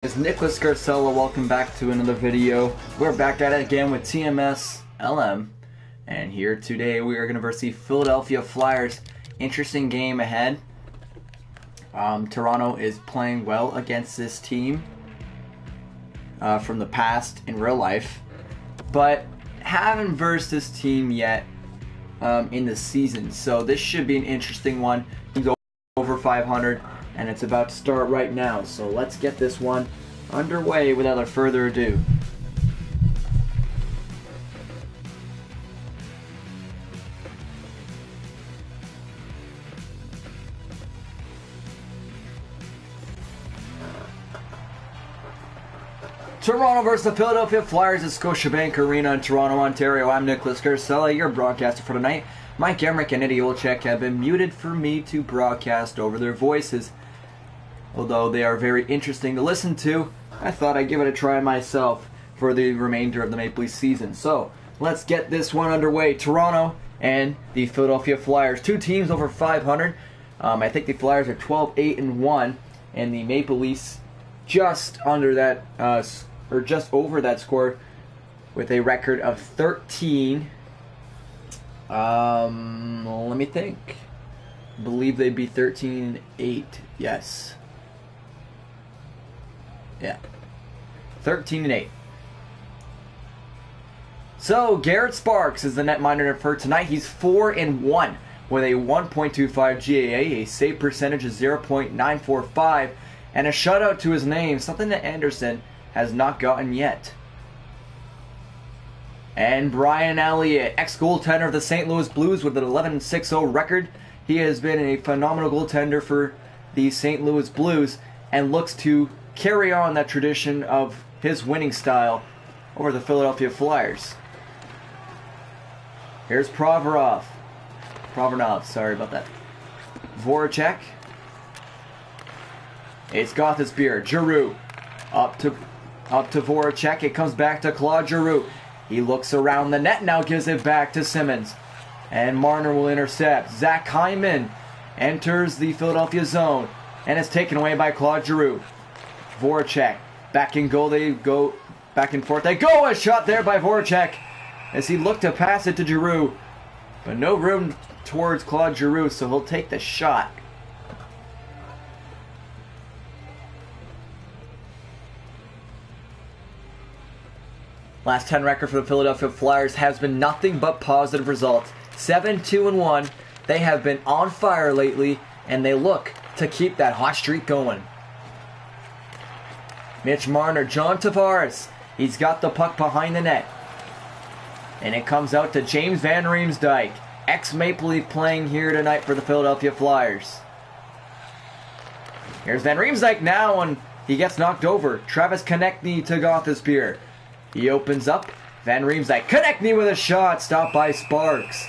It's Nicholas Garcella. Welcome back to another video. We're back at it again with TMLSM, and here today we are going to versus the Philadelphia Flyers. Interesting game ahead. Toronto is playing well against this team from the past in real life, but haven't versed this team yet in the season. So this should be an interesting one. You can go over 500. And it's about to start right now, so let's get this one underway without further ado. Toronto versus the Philadelphia Flyers at Scotiabank Arena in Toronto, Ontario. I'm Nicholas Garcella, your broadcaster for tonight. Mike Emmerich and Eddie Olczyk have been muted for me to broadcast over their voices. Although they are very interesting to listen to, I thought I'd give it a try myself for the remainder of the Maple Leafs season. So, let's get this one underway. Toronto and the Philadelphia Flyers. Two teams over 500. I think the Flyers are 12-8-1, and the Maple Leafs just under that, or just over that score with a record of 13. Let me think. I believe they'd be 13-8. Yes. Yeah. 13-8. So, Garrett Sparks is the netminder for tonight. He's 4-1 with a 1.25 GAA, a save percentage of 0.945, and a shutout to his name, something that Anderson has not gotten yet. And Brian Elliott, ex-goaltender of the St. Louis Blues with an 11-6-0 record. He has been a phenomenal goaltender for the St. Louis Blues and looks to carry on that tradition of his winning style over the Philadelphia Flyers. Here's Provorov, sorry about that. Voracek. It's Gostisbehere. Giroux up to Voracek. It comes back to Claude Giroux. He looks around the net now, gives it back to Simmons. And Marner will intercept. Zach Hyman enters the Philadelphia zone and is taken away by Claude Giroux. Voracek, back and goal, they go back and forth. They go, a shot there by Voracek as he looked to pass it to Giroux. But no room towards Claude Giroux, so he'll take the shot. Last 10 record for the Philadelphia Flyers has been nothing but positive results. 7-2-1. They have been on fire lately, and they look to keep that hot streak going. Mitch Marner, John Tavares. He's got the puck behind the net. And it comes out to James Van Riemsdyk, ex-Maple Leaf, playing here tonight for the Philadelphia Flyers. Here's Van Riemsdyk now, and he gets knocked over. Travis Konechny to Gostisbehere. He opens up. Van Riemsdyk. Konechny with a shot, stopped by Sparks.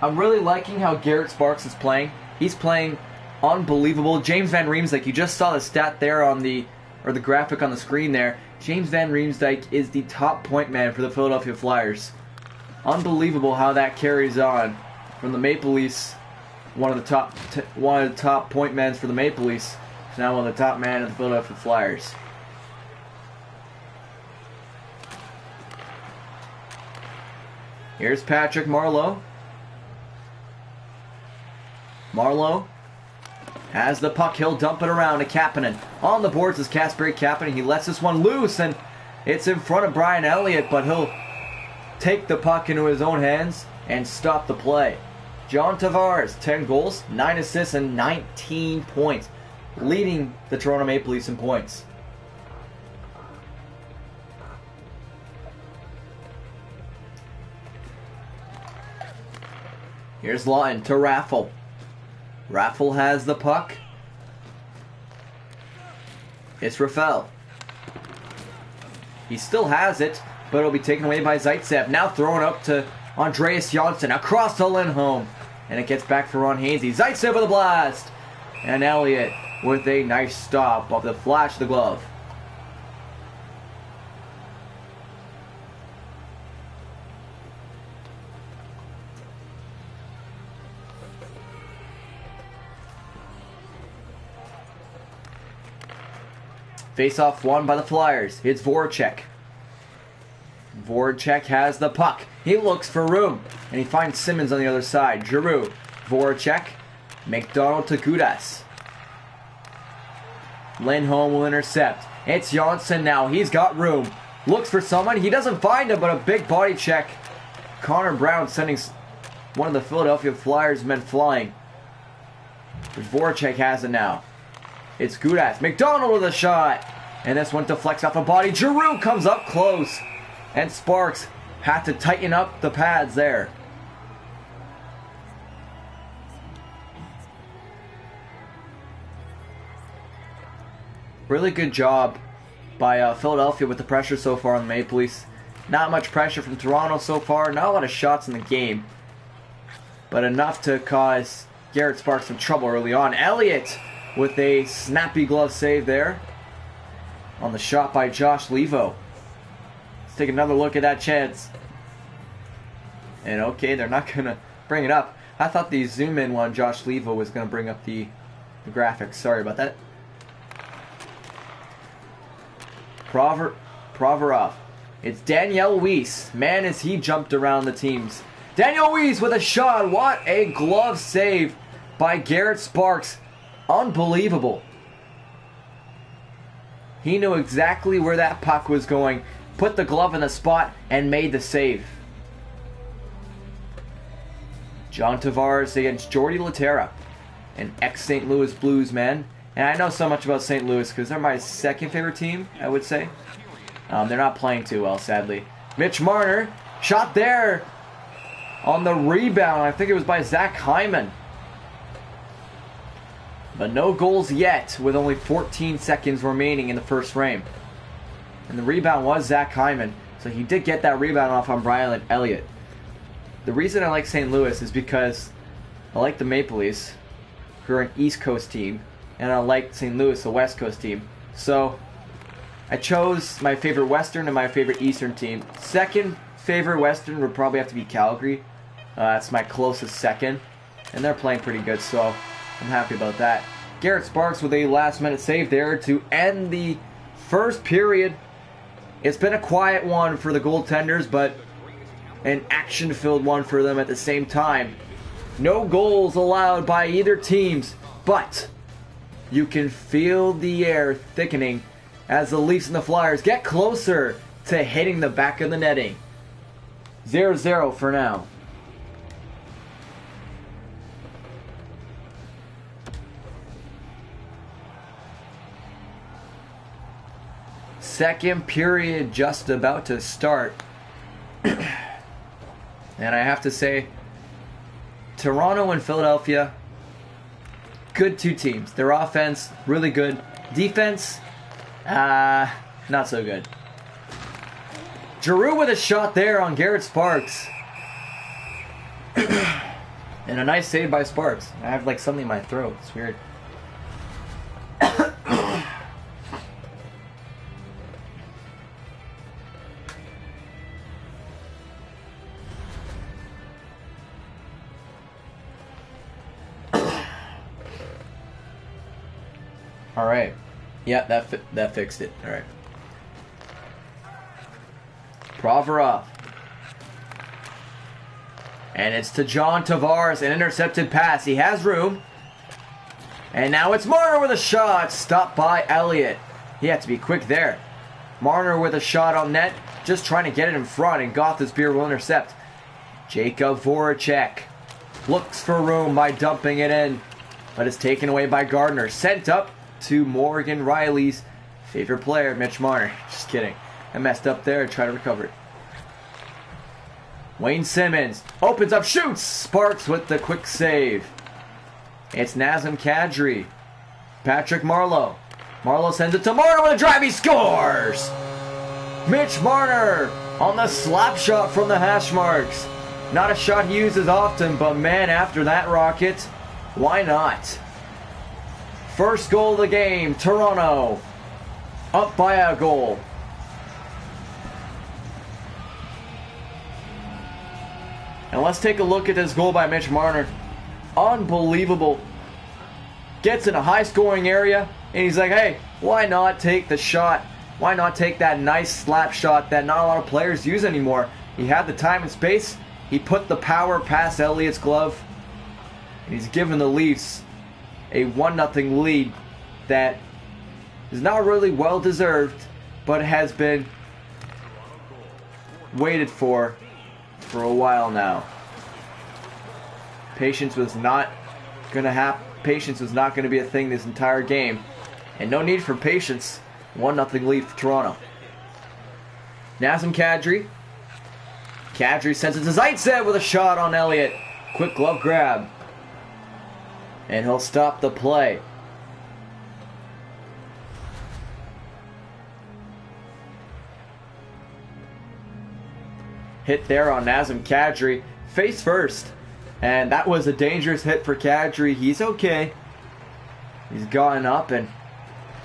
I'm really liking how Garrett Sparks is playing. He's playing unbelievable. James Van Riemsdyk, you just saw the stat there on the graphic on the screen there. James Van Riemsdyk is the top point man for the Philadelphia Flyers. Unbelievable how that carries on from the Maple Leafs. One of the top point men for the Maple Leafs. Now one of the top men of the Philadelphia Flyers. Here's Patrick Marleau. Marleau has the puck. He'll dump it around to Kapanen. On the boards is Kasperi Kapanen. He lets this one loose, and it's in front of Brian Elliott, but he'll take the puck into his own hands and stop the play. John Tavares, 10 goals, 9 assists, and 19 points, leading the Toronto Maple Leafs in points. Here's Lawton to Raffle. Raffle has the puck. It's Raffel. He still has it, but it'll be taken away by Zaitsev. Now thrown up to Andreas Johnsson across the Lindholm. And it gets back for Ron Hainsey. Zaitsev with a blast. And Elliott with a nice stop of the flash of the glove. Face-off won by the Flyers. It's Voracek. Voracek has the puck. He looks for room, and he finds Simmons on the other side. Giroux, Voracek, McDonald to Gudas. Lindholm will intercept. It's Janssen now. He's got room. Looks for someone. He doesn't find him, but a big body check. Connor Brown sending one of the Philadelphia Flyers men flying. But Voracek has it now. It's Gudas. McDonald with a shot. And this one deflects off a body. Giroux comes up close. And Sparks had to tighten up the pads there. Really good job by Philadelphia with the pressure so far on the Maple Leafs. Not much pressure from Toronto so far. Not a lot of shots in the game. But enough to cause Garrett Sparks some trouble early on. Elliott with a snappy glove save there on the shot by Josh Levo. Let's take another look at that chance. And okay, they're not going to bring it up. I thought the zoom in on Josh Levo was going to bring up the graphics. Sorry about that. Provorov. It's Daniel Weiss. Man, as he jumped around the teams. Daniel Weiss with a shot. What a glove save by Garrett Sparks. Unbelievable. He knew exactly where that puck was going. Put the glove in the spot and made the save. John Tavares against Jordy Laterra, an ex-St. Louis Blues man. And I know so much about St. Louis because they're my second favorite team, I would say. They're not playing too well, sadly. Mitch Marner, shot there on the rebound. I think it was by Zach Hyman. But no goals yet with only 14 seconds remaining in the first frame. And the rebound was Zach Hyman. So he did get that rebound off on Brian Elliott. The reason I like St. Louis is because I like the Maple Leafs, who are an East Coast team. And I like St. Louis, a West Coast team. So I chose my favorite Western and my favorite Eastern team. Second favorite Western would probably have to be Calgary. That's my closest second. And they're playing pretty good, so I'm happy about that. Garrett Sparks with a last-minute save there to end the first period. It's been a quiet one for the goaltenders, but an action-filled one for them at the same time. No goals allowed by either teams, but you can feel the air thickening as the Leafs and the Flyers get closer to hitting the back of the netting. 0-0 for now. Second period just about to start. And I have to say, Toronto and Philadelphia, good two teams. Their offense, really good. Defense, not so good. Giroux with a shot there on Garrett Sparks. And a nice save by Sparks. I have like something in my throat. It's weird. All right. Yeah, that fixed it. All right. Provorov. And it's to John Tavares, an intercepted pass. He has room. And now it's Marner with a shot. Stopped by Elliott. He had to be quick there. Marner with a shot on net. Just trying to get it in front. And Gothisbeer will intercept. Jacob Voracek looks for room by dumping it in. But it's taken away by Gardner. Sent up to Morgan Riley's favorite player, Mitch Marner. Just kidding. I messed up there and tried to recover it. Wayne Simmons opens up, shoots! Sparks with the quick save. It's Nazem Kadri. Patrick Marleau. Marleau sends it to Marner with a drive. He scores! Mitch Marner on the slap shot from the hash marks. Not a shot he uses often, but man, after that rocket, why not? First goal of the game, Toronto up by a goal. And let's take a look at this goal by Mitch Marner. Unbelievable. Gets in a high scoring area and he's like, hey, Why not take the shot? Why not take that nice slap shot that not a lot of players use anymore? He had the time and space. He put the power past Elliott's glove. And he's given the Leafs a 1-0 lead that is not really well deserved, but has been waited for a while now. Patience was not going to be a thing this entire game. And no need for patience. 1-0 lead for Toronto. Nazem Kadri. Kadri sends it to Zaitsev with a shot on Elliott. Quick glove grab. And he'll stop the play. Hit there on Nazem Kadri. Face first. And that was a dangerous hit for Kadri. He's okay. He's gotten up and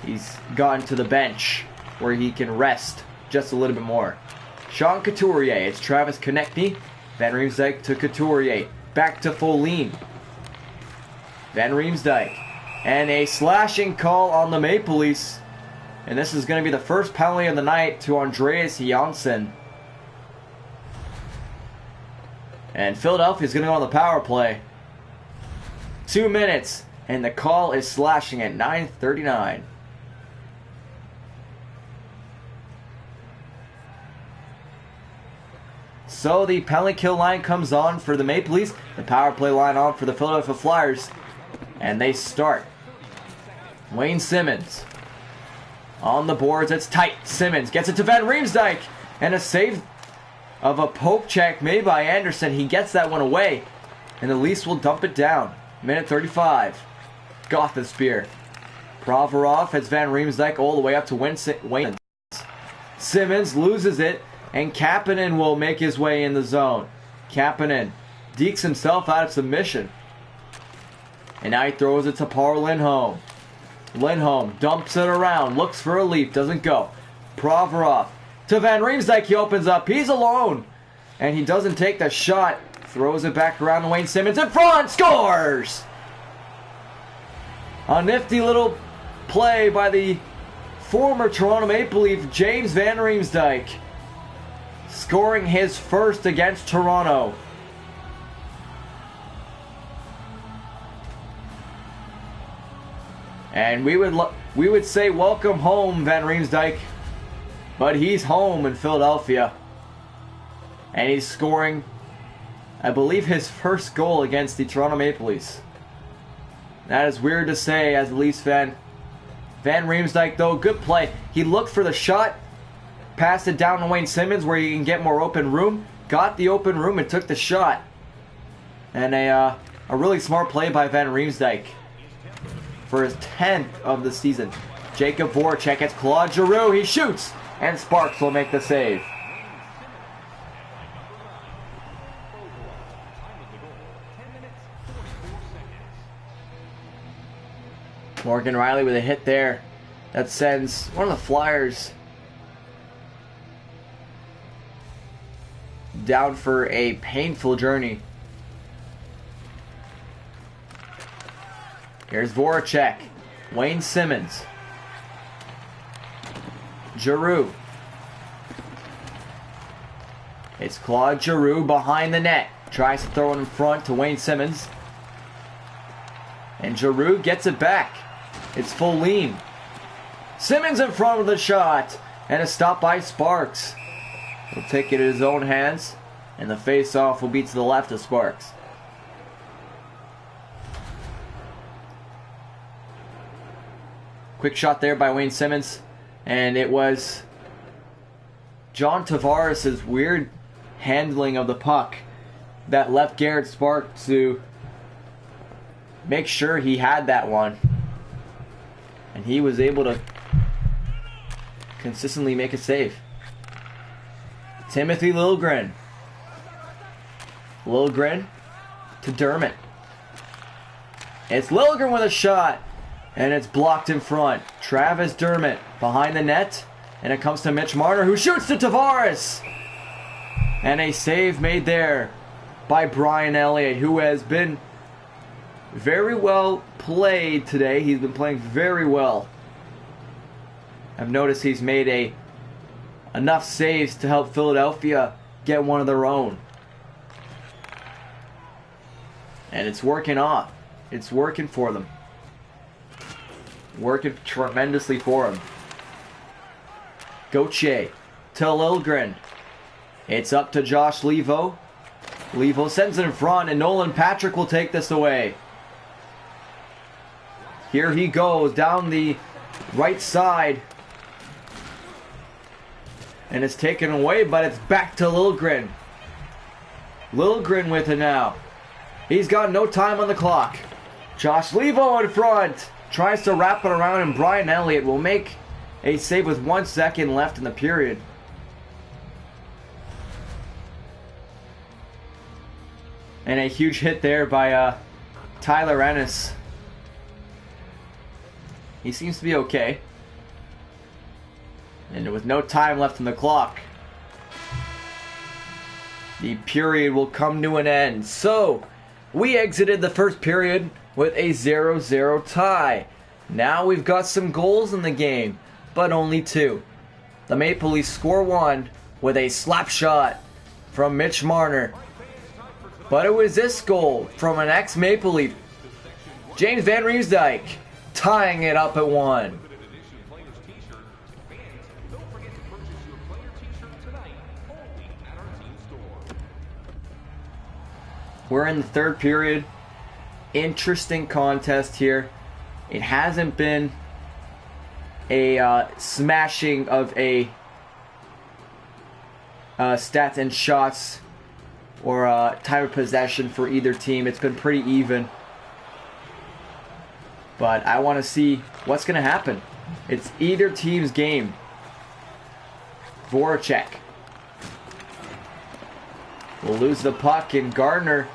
he's gotten to the bench where he can rest just a little bit more. Sean Couturier. It's Travis Konechny. Van Riemsdyk to Couturier. Back to Folin. Van Riemsdyk. And a slashing call on the Maple Leafs. And this is going to be the first penalty of the night to Andreas Janssen. And Philadelphia's going to go on the power play. 2 minutes. And the call is slashing at 9:39. So the penalty kill line comes on for the Maple Leafs. The power play line on for the Philadelphia Flyers. And they start. Wayne Simmonds. On the boards, it's tight. Simmonds gets it to Van Riemsdyk. And a save of a poke check made by Anderson. He gets that one away. And the Leafs will dump it down. Minute 35. Gothensphere. Provorov hits Van Riemsdyk all the way up to Wayne. Simmonds loses it. And Kapanen will make his way in the zone. Kapanen dekes himself out of submission. And now he throws it to Paul Lindholm. Lindholm dumps it around. Looks for a leap. Doesn't go. Provorov to Van Riemsdyk. He opens up. He's alone. And he doesn't take the shot. Throws it back around to Wayne Simmonds. In front. Scores! A nifty little play by the former Toronto Maple Leaf, James Van Riemsdyk. Scoring his first against Toronto. And we would say welcome home, Van Riemsdyk. But he's home in Philadelphia. And he's scoring, I believe, his first goal against the Toronto Maple Leafs. That is weird to say as a Leafs fan. Van Riemsdyk, though, good play. He looked for the shot. Passed it down to Wayne Simmonds where he can get more open room. Got the open room and took the shot. And a really smart play by Van Riemsdyk for his 10th of the season. Jacob Voracek gets Claude Giroux. He shoots. And Sparks will make the save. Morgan Riley with a hit there. That sends one of the Flyers down for a painful journey. Here's Voracek. Wayne Simmonds. Giroux. It's Claude Giroux behind the net. Tries to throw it in front to Wayne Simmonds. And Giroux gets it back. It's Folin. Simmonds in front of the shot. And a stop by Sparks. He'll take it in his own hands. And the face-off will be to the left of Sparks. Quick shot there by Wayne Simmonds. And it was John Tavares' weird handling of the puck that left Garrett Sparks to make sure he had that one. And he was able to consistently make a save. Timothy Liljegren. Liljegren to Dermott. It's Liljegren with a shot. And it's blocked in front. Travis Dermott behind the net. And it comes to Mitch Marner, who shoots to Tavares. And a save made there by Brian Elliott, who has been very well played today. He's been playing very well. I've noticed he's made enough saves to help Philadelphia get one of their own. And it's working off. It's working for them. Working tremendously for him. Gauthier to Liljegren. It's up to Josh Levo. Levo sends it in front, and Nolan Patrick will take this away. Here he goes down the right side. And it's taken away, but it's back to Liljegren. Liljegren with it now. He's got no time on the clock. Josh Levo in front. Tries to wrap it around, and Brian Elliott will make a save with 1 second left in the period. And a huge hit there by Tyler Ennis. He seems to be okay. And with no time left on the clock, the period will come to an end. So, we exited the first period with a 0-0 tie. Now we've got some goals in the game, but only 2. The Maple Leafs score 1 with a slap shot from Mitch Marner. But it was this goal from an ex-Maple Leaf, James Van Riemsdyk, tying it up at 1. We're in the third period. Interesting contest here. It hasn't been a smashing of a stats and shots or time of possession for either team. It's been pretty even. But I want to see what's going to happen. It's either team's game. Voracek will lose the puck, and Gardner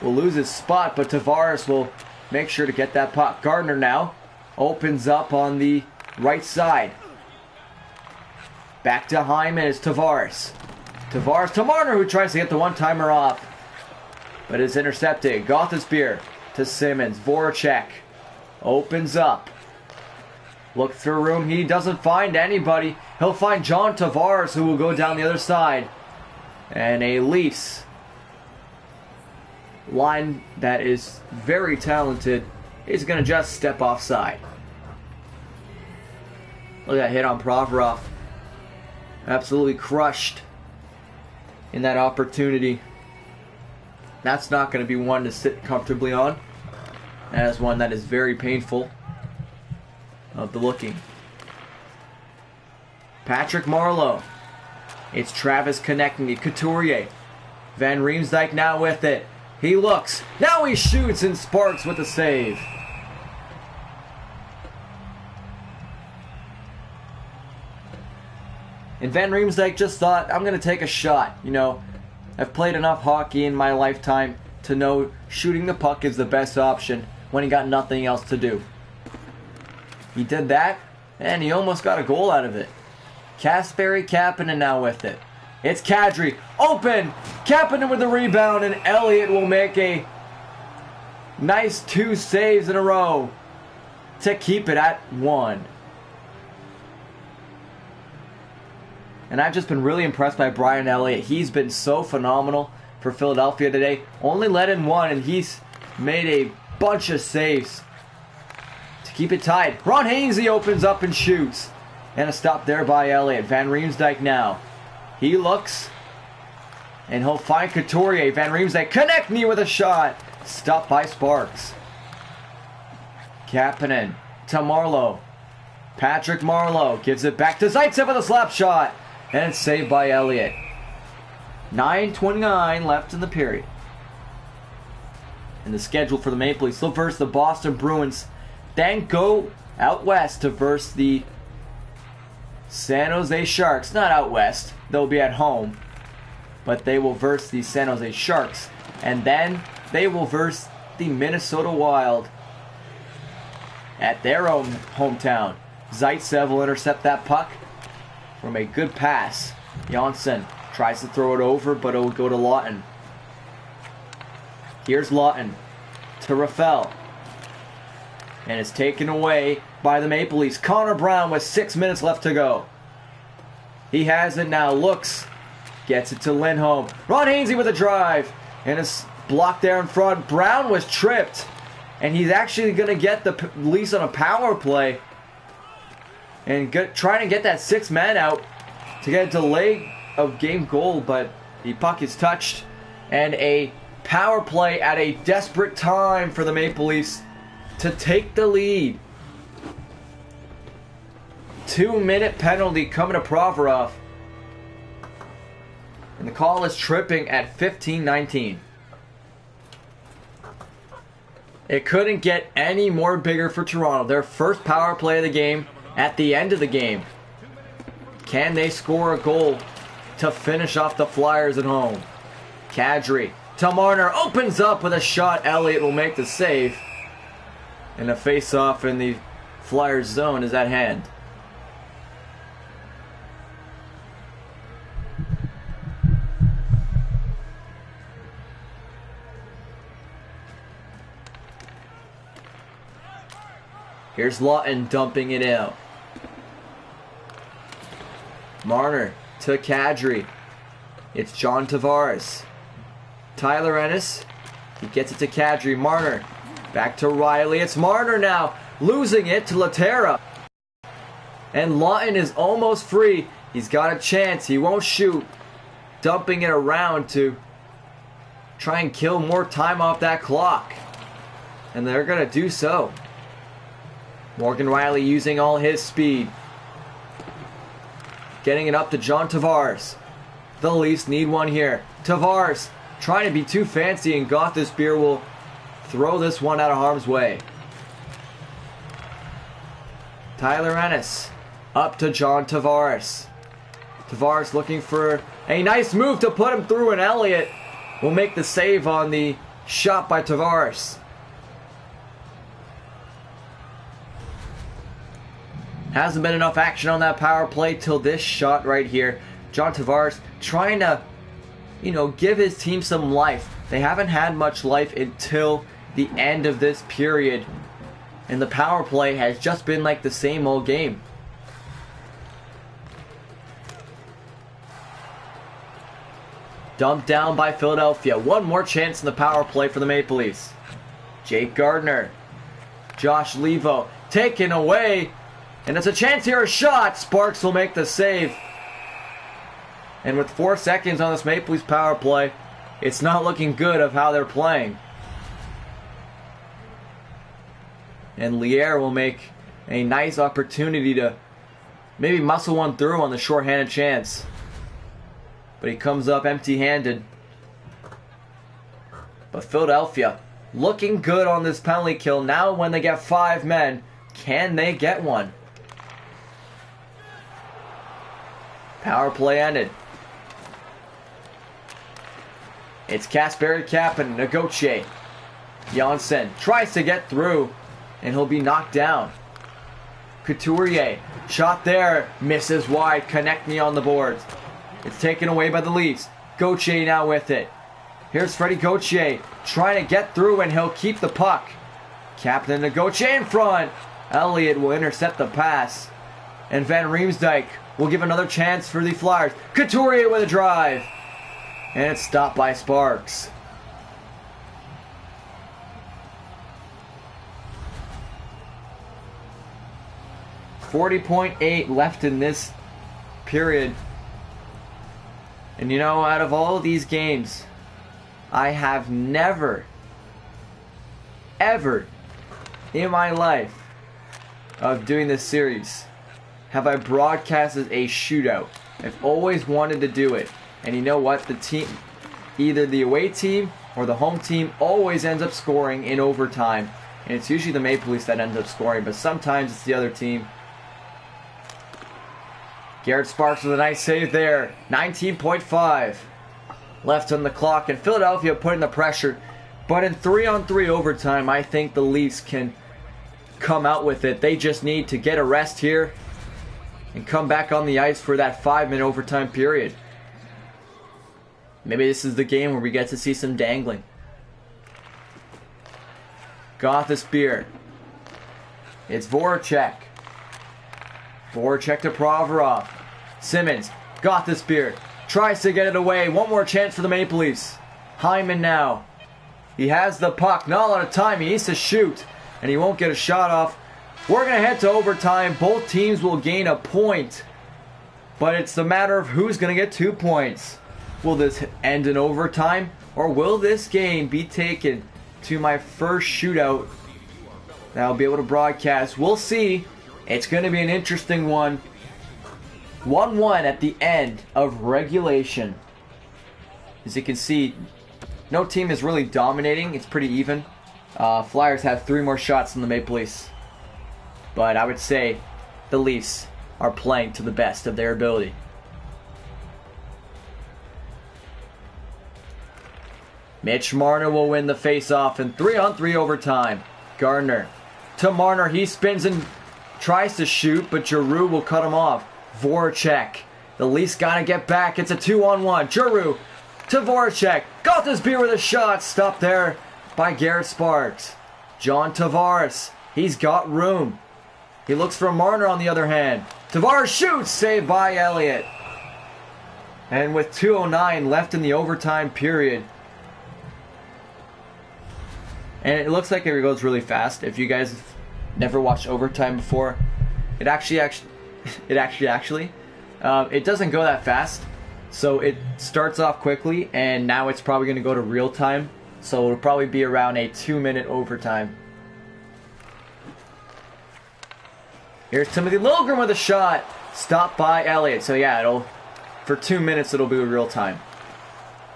will lose his spot, but Tavares will make sure to get that puck. Gardner now opens up on the right side. Back to Hyman is Tavares. Tavares to Marner, who tries to get the one-timer off, but is intercepted. Gothenspier to Simmons. Voracek opens up. Look through room. He doesn't find anybody. He'll find John Tavares, who will go down the other side. And a Leafs line that is very talented is going to just step offside. Look at that hit on Provorov. Absolutely crushed in that opportunity. That's not going to be one to sit comfortably on. That is one that is very painful of the looking. Patrick Marleau. It's Travis connecting it. Couturier. Van Riemsdyk now with it. He looks. Now he shoots, and Sparks with the save. And Van Riemsdyk just thought, I'm going to take a shot. You know, I've played enough hockey in my lifetime to know shooting the puck is the best option when he got nothing else to do. He did that, and he almost got a goal out of it. Kasperi Kapanen now with it. It's Kadri. Open! Kapanen with the rebound, and Elliott will make a nice 2 saves in a row to keep it at 1. And I've just been really impressed by Brian Elliott. He's been so phenomenal for Philadelphia today. Only let in 1, and he's made a bunch of saves to keep it tied. Ron Hainsey opens up and shoots. And a stop there by Elliott. Van Riemsdyk now. He looks. And he'll find Couturier. Van Riemsdyk connect me with a shot. Stopped by Sparks. Kapanen to Marleau. Patrick Marleau gives it back to Zaitsev with a slap shot. And it's saved by Elliott. 9:29 left in the period. And the schedule for the Maple Leafs. They'll verse the Boston Bruins. Then go out west to verse the San Jose Sharks. Not out west. They'll be at home. But they will verse the San Jose Sharks. And then they will verse the Minnesota Wild at their own hometown. Zaitsev will intercept that puck from a good pass. Janssen tries to throw it over, but it will go to Lawton. Here's Lawton to Rafael. And it's taken away by the Maple Leafs. Connor Brown with 6 minutes left to go. He has it now. Looks. Gets it to Lindholm. Ron Hainsey with a drive. And it's blocked there in front. Brown was tripped. And he's actually going to get the Leafs on a power play. And trying to get that 6-man out to get a delay of game goal. But the puck is touched. And a power play at a desperate time for the Maple Leafs to take the lead. 2-minute penalty coming to Provorov. And the call is tripping at 15-19. It couldn't get any more bigger for Toronto. Their first power play of the game at the end of the game. Can they score a goal to finish off the Flyers at home? Kadri to Marner. Opens up with a shot. Elliott will make the save. And a face-off in the Flyers zone is at hand. Here's Lawton dumping it out. Marner to Kadri. It's John Tavares. Tyler Ennis. He gets it to Kadri. Marner. Back to Riley. It's Marner now. Losing it to Laterra. And Lawton is almost free. He's got a chance. He won't shoot. Dumping it around to try and kill more time off that clock. And they're going to do so. Morgan Riley using all his speed. Getting it up to John Tavares. The Leafs need one here. Tavares trying to be too fancy, and Gothisbeer will throw this one out of harm's way. Tyler Ennis up to John Tavares. Tavares looking for a nice move to put him through, and Elliott will make the save on the shot by Tavares. Hasn't been enough action on that power play till this shot right here. John Tavares trying to, give his team some life. They haven't had much life until the end of this period. And the power play has just been like the same old game. Dumped down by Philadelphia. One more chance in the power play for the Maple Leafs. Jake Gardiner. Josh Levo taken away. And it's a chance here, a shot. Sparks will make the save. And with 4 seconds on this Maple Leafs power play, it's not looking good of how they're playing. And Lier will make a nice opportunity to maybe muscle one through on the shorthanded chance. But he comes up empty-handed. But Philadelphia looking good on this penalty kill. Now when they get 5 men, can they get one? Power play ended. It's Kasperi Kapanen, Negotiate. Janssen tries to get through, and he'll be knocked down. Couturier, shot there, misses wide. Konechny on the boards. It's taken away by the Leafs. Gauthier now with it. Here's Freddie Gauthier trying to get through, and he'll keep the puck. Kapanen to Gauthier in front. Elliott will intercept the pass. And Van Riemsdyk will give another chance for the Flyers. Couturier with a drive. And it's stopped by Sparks. .8 left in this period. And out of all these games, I have never, ever in my life of doing this series have I broadcasted a shootout. I've always wanted to do it. And you know what? The team, either the away team or the home team, always ends up scoring in overtime. And it's usually the Maple Leafs that ends up scoring, but sometimes it's the other team. Garrett Sparks with a nice save there. 19.5 left on the clock, and Philadelphia putting the pressure. But in 3-on-3 overtime, I think the Leafs can come out with it. They just need to get a rest here and come back on the ice for that 5-minute overtime period. Maybe this is the game where we get to see some dangling. Gothisbeer It's Voracek. Voracek to Provorov. Simmons got the spear. Tries to get it away. One more chance for the Maple Leafs. Hyman now. He has the puck. Not a lot of time. He needs to shoot. And he won't get a shot off. We're going to head to overtime. Both teams will gain a point. But it's the matter of who's going to get 2 points. Will this end in overtime? Or will this game be taken to my first shootout that I'll be able to broadcast? We'll see. It's going to be an interesting one. 1-1 at the end of regulation. As you can see, no team is really dominating. It's pretty even. Flyers have 3 more shots than the Maple Leafs. But I would say the Leafs are playing to the best of their ability. Mitch Marner will win the face-off in 3-on-3 overtime. Gardner to Marner. He spins and tries to shoot, but Giroux will cut him off. Voracek. The Leafs got to get back. It's a 2-on-1. Giroux to Voracek. Got this beer with a shot. Stopped there by Garrett Sparks. John Tavares. He's got room. He looks for Marner on the other hand. Tavares shoots. Saved by Elliott. And with 2:09 left in the overtime period. And it looks like it goes really fast. If you guys have never watched overtime before, it doesn't go that fast. So it starts off quickly, and now it's probably going to go to real time. So it'll probably be around a 2-minute overtime. Here's Timothy Liljegren with a shot. Stopped by Elliott. So yeah, for 2 minutes it'll be real time.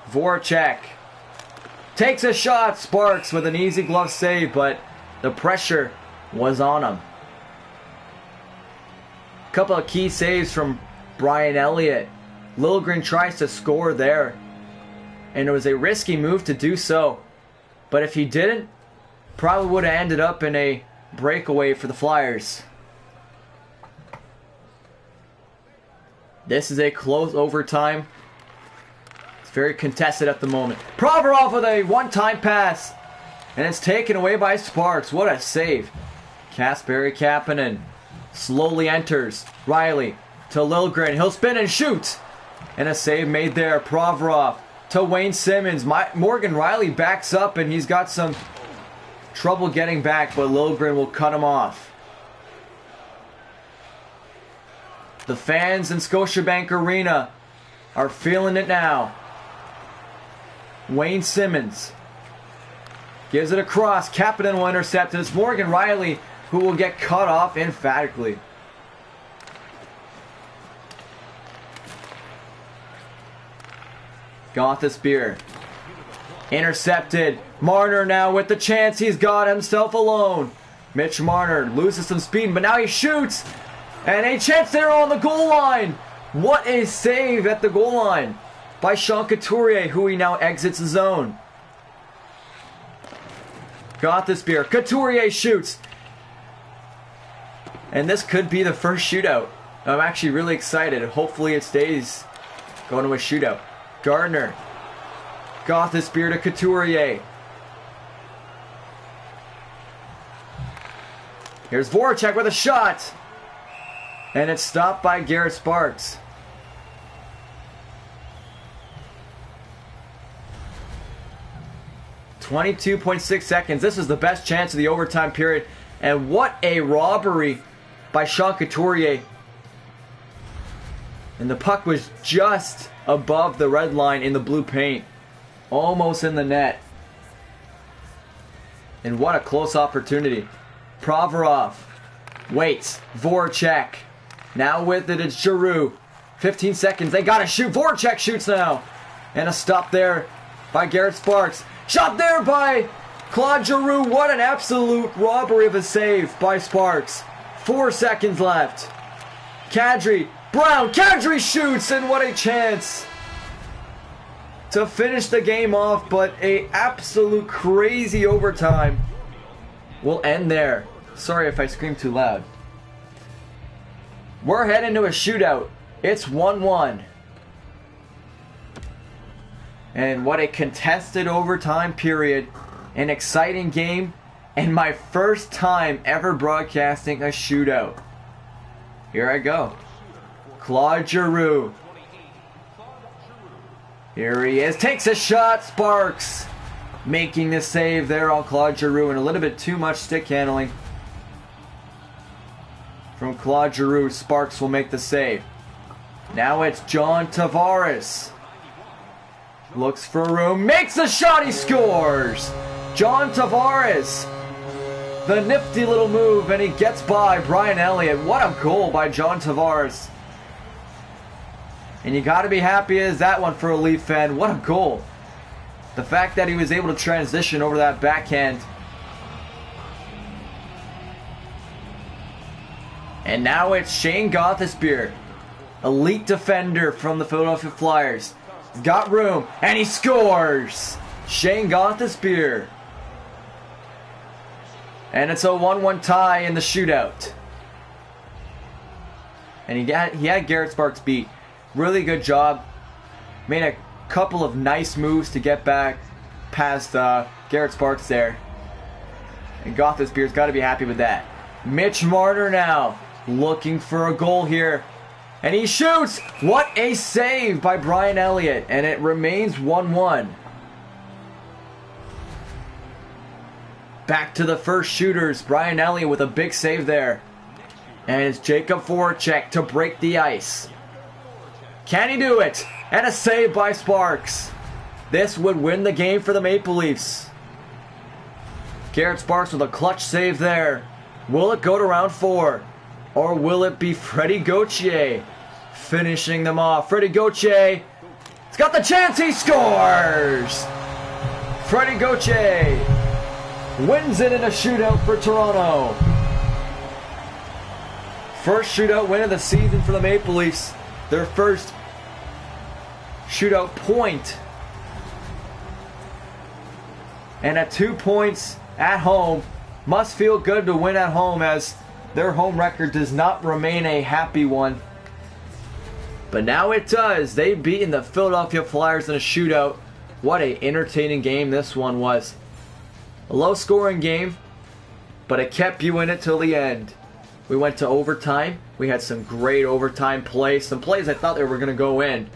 Voracek takes a shot. Sparks with an easy glove save, but the pressure was on him. Couple of key saves from Brian Elliott. Liljegren tries to score there, and it was a risky move to do so. But if he didn't, probably would have ended up in a breakaway for the Flyers. This is a close overtime. It's very contested at the moment. Provorov with a one-time pass, and it's taken away by Sparks. What a save. Kasperi Kapanen slowly enters. Riley to Liljegren. He'll spin and shoot. And a save made there. Provorov to Wayne Simmons. Morgan Riley backs up, and he's got some trouble getting back, but Liljegren will cut him off. The fans in Scotiabank Arena are feeling it now. Wayne Simmons gives it across. Kapanen will intercept, and it's Morgan Riley who will get cut off emphatically. Gothisbeer intercepted. Marner now with the chance. He's got himself alone. Mitch Marner loses some speed, but now he shoots. And a chance there on the goal line. What a save at the goal line by Sean Couturier, who he now exits the zone. Gothisbeer. Couturier shoots. And this could be the first shootout. I'm actually really excited. Hopefully it stays going to a shootout. Gardner. Gothisbeer to Couturier. Here's Voracek with a shot. And it's stopped by Garrett Sparks. .6 seconds. This is the best chance of the overtime period. And what a robbery by Sean Couturier. And the puck was just above the red line in the blue paint. Almost in the net. And what a close opportunity. Provorov waits. Voracek. Now with it, it's Giroux. 15 seconds. They gotta shoot. Voracek shoots now. And a stop there by Garrett Sparks. Shot there by Claude Giroux. What an absolute robbery of a save by Sparks. 4 seconds left. Kadri. Brown. Kadri shoots, and what a chance to finish the game off. But a absolute crazy overtime will end there. Sorry if I scream too loud. We're heading to a shootout. It's 1-1. And what a contested overtime period. An exciting game. and my first time ever broadcasting a shootout. Here I go. Claude Giroux. Here he is. Takes a shot. Sparks making the save there on Claude Giroux, and a little bit too much stick handling from Claude Giroux. Sparks will make the save. Now it's John Tavares. Looks for room. Makes a shot. He scores. John Tavares. The nifty little move, and he gets by Brian Elliott. What a goal by John Tavares. And you got to be happy as that one for a Leaf fan. What a goal. The fact that he was able to transition over that backhand. And now it's Shane Gothisbeer, elite defender from the Philadelphia Flyers. He's got room, and he scores! Shane Gothisbeer. And it's a 1-1 tie in the shootout. And he had Garrett Sparks beat. Really good job. Made a couple of nice moves to get back past Garrett Sparks there. And Gothisbeer's got to be happy with that. Mitch Marner now looking for a goal here. And he shoots! What a save by Brian Elliott. And it remains 1-1. Back to the first shooters. Brian Elliott with a big save there. And it's Jacob Voracek to break the ice. Can he do it? And a save by Sparks. This would win the game for the Maple Leafs. Garrett Sparks with a clutch save there. Will it go to round 4? Or will it be Freddie Gauthier finishing them off? Freddie Gauthier. He's got the chance. He scores. Freddie Gauthier wins it in a shootout for Toronto. First shootout win of the season for the Maple Leafs. Their first shootout point. And at 2 points at home. Must feel good to win at home, as their home record does not remain a happy one. But now it does. They've beaten the Philadelphia Flyers in a shootout. What an entertaining game this one was. A low scoring game, but it kept you in it till the end. We went to overtime. We had some great overtime plays. Some plays I thought they were going to go in,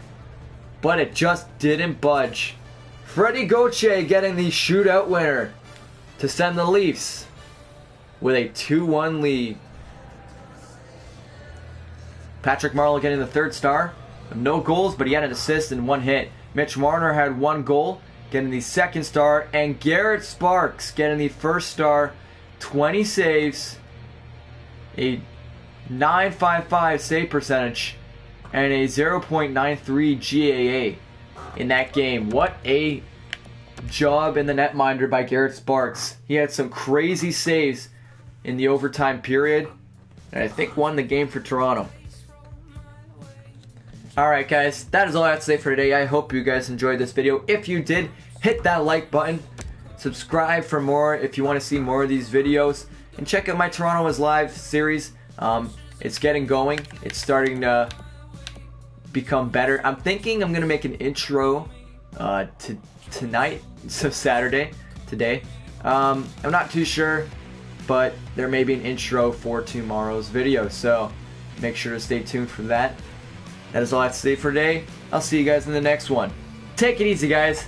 but it just didn't budge. Freddie Gauthier getting the shootout winner to send the Leafs with a 2-1 lead. Patrick Marleau getting the third star. No goals, but he had an assist and 1 hit. Mitch Marner had 1 goal, getting the second star. And Garrett Sparks getting the first star. 20 saves, a .955 save percentage, and a 0.93 GAA in that game. What a job in the netminder by Garrett Sparks. He had some crazy saves in the overtime period, and I think won the game for Toronto. Alright guys, that is all I have to say for today. I hope you guys enjoyed this video. If you did, hit that like button. Subscribe for more if you want to see more of these videos. And check out my Toronto is Live series. It's getting going. It's starting to become better. I'm thinking I'm going to make an intro tonight, so Saturday, today. I'm not too sure, but there may be an intro for tomorrow's video. So make sure to stay tuned for that. That is all I have to say for today. I'll see you guys in the next one. Take it easy, guys.